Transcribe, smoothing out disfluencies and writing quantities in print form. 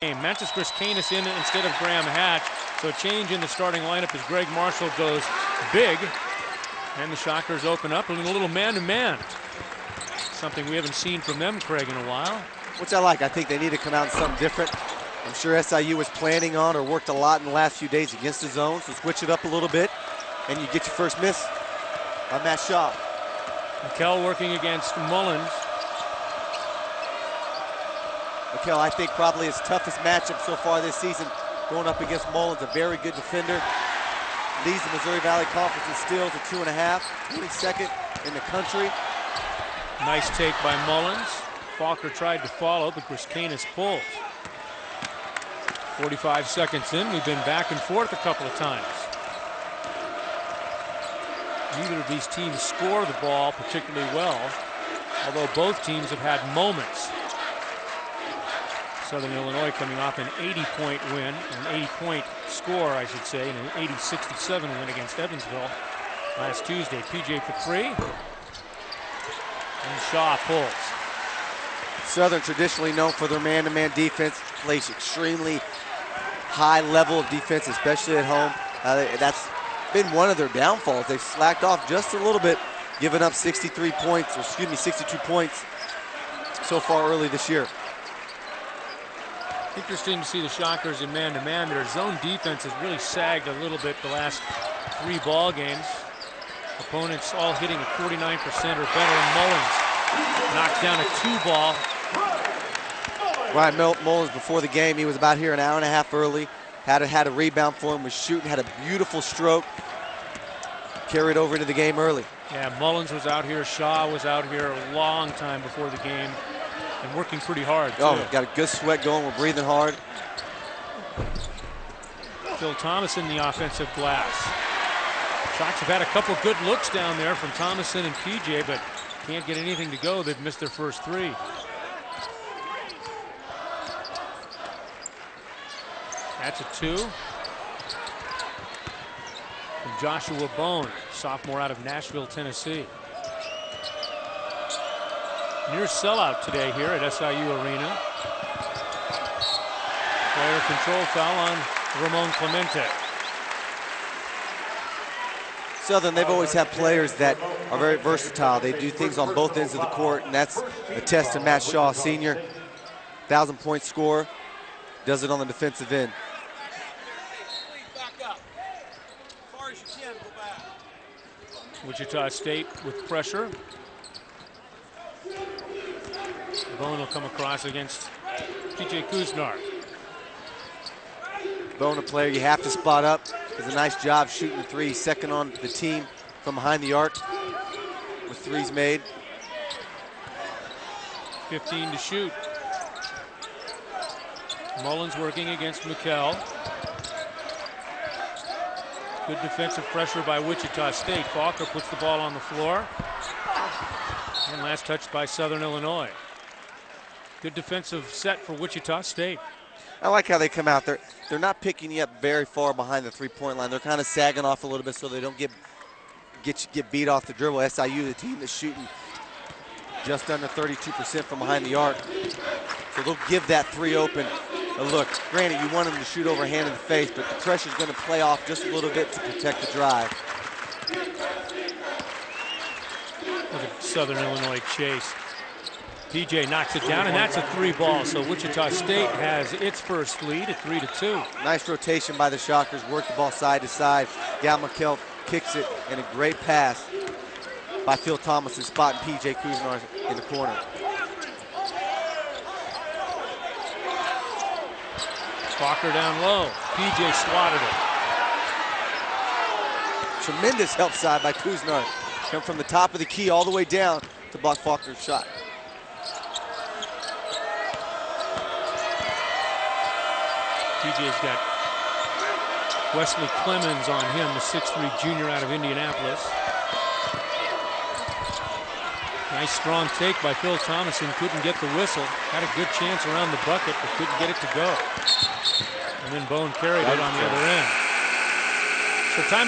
Mantis Canis in instead of Graham Hatch. So a change in the starting lineup as Greg Marshall goes big. And the Shockers open up in a little man-to-man. Something we haven't seen from them, Craig, in a while. Which I like. I think they need to come out in something different. I'm sure SIU was planning on or worked a lot in the last few days against the zone, so switch it up a little bit, and you get your first miss on Matt Shaw. Mikel working against Mullins. Mikel, I think, probably his toughest matchup so far this season, going up against Mullins, a very good defender. Leads the Missouri Valley Conference in steals at 2.5, 22nd in the country. Nice take by Mullins. Faulker tried to follow, but Canis pulls. 45 seconds in, we've been back and forth a couple of times. Neither of these teams score the ball particularly well, although both teams have had moments. Southern Illinois coming off an 80-point win, an 80-point score, I should say, and an 80-67 win against Evansville last Tuesday. PJ for three, and Shaw pulls. Southern, traditionally known for their man-to-man defense, plays extremely high level of defense, especially at home. That's been one of their downfalls. They've slacked off just a little bit, giving up 62 points so far early this year. Interesting to see the Shockers in man-to-man. Their zone defense has really sagged a little bit the last 3 ball games. Opponents all hitting at 49% or better. Mullins knocked down a 2-ball. Ryan Mullins, before the game, he was about here an hour and a half early. Had a rebound for him, was shooting, had a beautiful stroke. Carried over into the game early. Yeah, Mullins was out here. Shaw was out here a long time before the game. And working pretty hard, too. Oh, got a good sweat going. We're breathing hard. Phil Thomason, the offensive glass. Shocks have had a couple good looks down there from Thomason and PJ, but can't get anything to go. They've missed their first 3. That's a 2. And Joshua Bone, sophomore out of Nashville, Tennessee. Near sellout today here at SIU Arena. Player control foul on Ramon Clemente. Southern, they've always had players that are very versatile. They do things on both ends of the court, and that's a test to Matt Shaw, senior. 1,000-point scorer, does it on the defensive end. Wichita State with pressure. Bone will come across against PJ Kuznar. Bone, a player you have to spot up. Does a nice job shooting the 3. Second on the team from behind the arc with 3s made. 15 to shoot. Mullins working against Mikel. Good defensive pressure by Wichita State. Faulker puts the ball on the floor. And last touched by Southern Illinois. Good defensive set for Wichita State. I like how they come out. They're not picking you up very far behind the 3-point line. They're kind of sagging off a little bit so they don't get beat off the dribble. SIU, the team that's shooting just under 32% from behind the arc. So they'll give that 3 open a look. Granted, you want them to shoot overhand in the face, but the pressure's going to play off just a little bit to protect the drive. Look at Southern Illinois chase. PJ knocks it down, and that's a 3-ball. So Wichita State has its first lead at 3-2. Nice rotation by the Shockers. Work the ball side to side. Gal Mikel kicks it, and a great pass by Phil Thomason, spotting PJ Kuznar in the corner. Faulker down low. PJ swatted it. Tremendous help side by Kuznar. Come from the top of the key all the way down to block Faulker's shot. PJ's got Wesley Clemens on him, the 6'3" junior out of Indianapolis. Nice strong take by Phil Thomason. Couldn't get the whistle. Had a good chance around the bucket, but couldn't get it to go. And then Bone carried it on the other end. So time